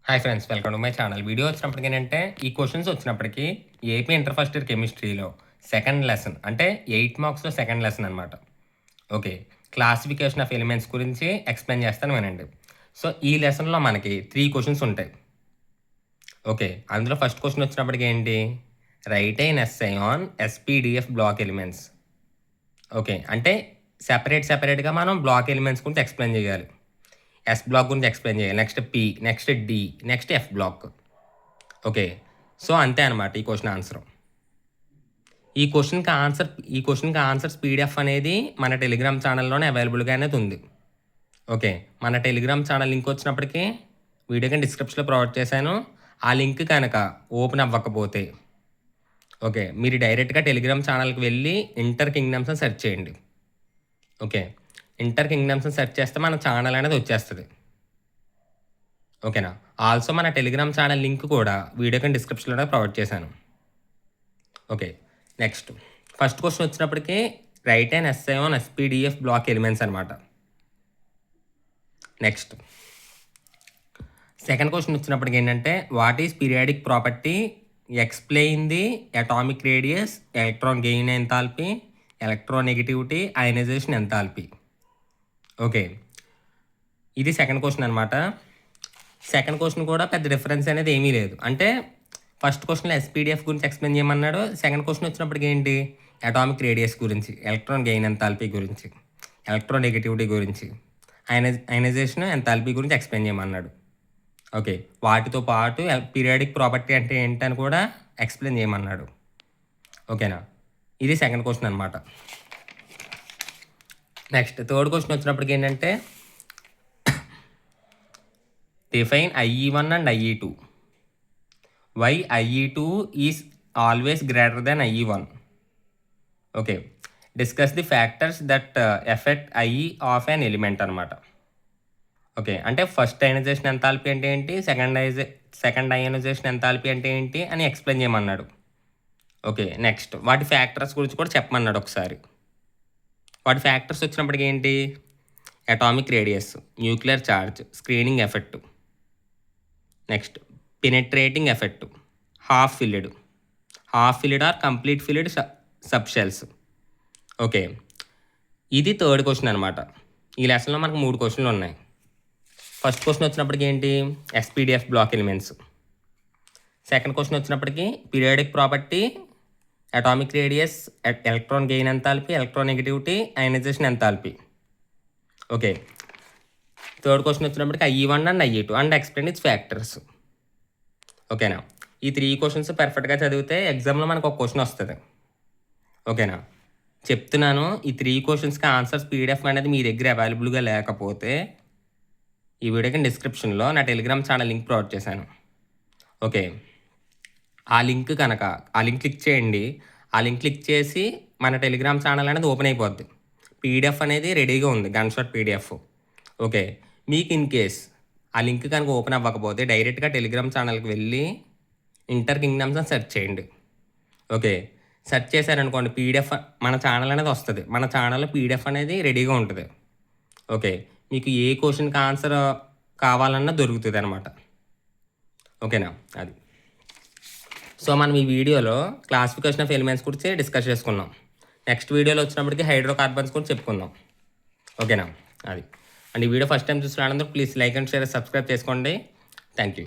Hi friends, welcome to my channel. Video వచ్చినప్పటికి ఏంటంటే ఈ క్వశ్చన్స్ వచ్చినప్పటికీ ఏపీ ఇంటర్ ఫస్ట్ ఇయర్ కెమిస్ట్రీలో సెకండ్ లెసన్ అంటే 8 మార్క్స్లో సెకండ్ లెసన్ అనమాట. ఓకే, క్లాసిఫికేషన్ ఆఫ్ ఎలిమెంట్స్ గురించి ఎక్స్ప్లెయిన్ చేస్తాను వినండి. సో ఈ లెసన్లో మనకి 3 క్వశ్చన్స్ ఉంటాయి. ఓకే, అందులో ఫస్ట్ క్వశ్చన్ వచ్చినప్పటికి ఏంటి, write an essay on S P D F block elements. Okay, అంటే సెపరేట్గా మనం బ్లాక్ ఎలిమెంట్స్ గురించి ఎక్స్ప్లెయిన్ చేయాలి. ఎస్ బ్లాక్ గురించి ఎక్స్ప్లెయిన్ చేయాలి, next P, next D, next F block. Okay, so అంతే అనమాట ఈ క్వశ్చన్ ఆన్సర్. ఈ క్వశ్చన్కి ఆన్సర్స్ పీడిఎఫ్ అనేది మన టెలిగ్రామ్ ఛానల్లోనే అవైలబుల్గా అనేది ఉంది. ఓకే, మన టెలిగ్రామ్ ఛానల్ లింక్ వచ్చినప్పటికీ వీడియోకి డిస్క్రిప్షన్లో ప్రొవైడ్ చేశాను. ఆ లింక్ కనుక ఓపెన్ అవ్వకపోతే ఓకే, మీరు డైరెక్ట్గా టెలిగ్రామ్ ఛానల్కి వెళ్ళి ఇంటర్ కింగ్డమ్స్ అని సెర్చ్ చేయండి. ఓకే, ఇంటర్ కింగ్డమ్స్ని సెర్చ్ చేస్తే మన ఛానల్ అనేది వచ్చేస్తుంది. ఓకేనా, ఆల్సో మన టెలిగ్రామ్ ఛానల్ లింక్ కూడా వీడియోకి డిస్క్రిప్షన్లో ప్రొవైడ్ చేశాను. ఓకే, నెక్స్ట్ ఫస్ట్ క్వశ్చన్ వచ్చినప్పటికీ right and SI on S P D F block elements అనమాట. నెక్స్ట్ సెకండ్ క్వశ్చన్ వచ్చినప్పటికి ఏంటంటే what is periodic property, explain the atomic radius, electron gain enthalpy, electronegativity, ionisation enthalpy. Okay, ఇది second question అనమాట. Second question కూడా పెద్ద difference అనేది ఏమీ లేదు. అంటే ఫస్ట్ క్వశ్చన్లో ఎస్పీడిఎఫ్ గురించి ఎక్స్ప్లెయిన్ చేయమన్నాడు, సెకండ్ క్వశ్చన్ వచ్చినప్పటికి ఏంటి, అటామిక్ రేడియస్ గురించి, ఎలక్ట్రాన్ గెయిన్ ఎంథాల్పీ గురించి, ఎలక్ట్రోనెగటివిటీ గురించి, అయనైజేషన్ ఎంథాల్పీ గురించి ఎక్స్ప్లెయిన్ చేయమన్నాడు. ఓకే, వాటితో పాటు పీరియాడిక్ ప్రాపర్టీ అంటే ఏంటని కూడా ఎక్స్ప్లెయిన్ చేయమన్నాడు. ఓకేనా, ఇది సెకండ్ క్వశ్చన్ అనమాట. నెక్స్ట్ థర్డ్ క్వశ్చన్ వచ్చినప్పటికి ఏంటంటే define IE1 and IE2. Why IE2 is always greater than IE1. Okay, discuss the factors that affect IE of an element అనమాట. ఓకే, అంటే ఫస్ట్ అయనైజేషన్ ఎంథాల్పీ అంటే ఏంటి, సెకండ్ అయనైజేషన్ ఎంథాల్పీ అంటే ఏంటి అని explain చేయమన్నాడు. ఓకే, నెక్స్ట్ వాటి factors గురించి కూడా చెప్పమన్నాడు ఒకసారి. వాటి ఫ్యాక్టర్స్ వచ్చినప్పటికి ఏంటి, atomic radius, nuclear charge, screening effect, next penetrating effect, half filled or complete filled subshells. Okay, ఇది థర్డ్ క్వశ్చన్ అనమాట. ఈ లెసన్లో మనకు 3 క్వశ్చన్లు ఉన్నాయి. ఫస్ట్ క్వశ్చన్ వచ్చినప్పటికి ఏంటి, SPDF block elements. Second question వచ్చినప్పటికి periodic property, atomic radius, electron gain enthalpy, electronegativity, ionisation enthalpy. Okay, third question వచ్చినప్పటికి IE1 and IE2 and explain its factors. ఓకేనా, ఈ 3 క్వశ్చన్స్ పర్ఫెక్ట్గా చదివితే ఎగ్జామ్లో మనకు ఒక క్వశ్చన్ వస్తుంది. ఓకేనా, చెప్తున్నాను, ఈ 3 క్వశ్చన్స్కి ఆన్సర్స్ పీడిఎఫ్ అనేది మీ దగ్గర అవైలబుల్గా లేకపోతే ఈ వీడియోకి డిస్క్రిప్షన్లో నా టెలిగ్రామ్ ఛానల్ లింక్ ప్రొవైడ్ చేశాను. ఓకే, ఆ లింక్ క్లిక్ చేయండి. ఆ లింక్ క్లిక్ చేసి మన టెలిగ్రామ్ ఛానల్ అనేది ఓపెన్ అయిపోద్ది. పీడిఎఫ్ అనేది రెడీగా ఉంది, గన్షాట్ పీడిఎఫ్. ఓకే, మీకు ఇన్ కేస్ ఆ లింక్ కనుక ఓపెన్ అవ్వకపోతే డైరెక్ట్గా టెలిగ్రామ్ ఛానల్కి వెళ్ళి ఇంటర్ కింగ్డమ్స్ అని సెర్చ్ చేయండి. ఓకే, సెర్చ్ చేశారనుకోండి పీడిఎఫ్ మన ఛానల్ అనేది వస్తుంది. మన ఛానల్లో పీడిఎఫ్ అనేది రెడీగా ఉంటుంది. ఓకే, మీకు ఏ క్వశ్చన్కి ఆన్సర్ కావాలన్నా దొరుకుతుంది అనమాట. ఓకేనా, అది. సో మనం ఈ వీడియోలో క్లాసిఫికేషన్ ఆఫ్ ఎలిమెంట్స్ గురించి డిస్కస్ చేసుకున్నాం. నెక్స్ట్ వీడియోలో వచ్చినప్పటికీ హైడ్రోకార్బన్స్ గురించి చెప్పుకుందాం. ఓకేనా, అది. అండ్ ఈ వీడియో ఫస్ట్ టైం చూసిన వాళ్ళందరూ please like and share, subscribe చేసుకోండి. Thank you.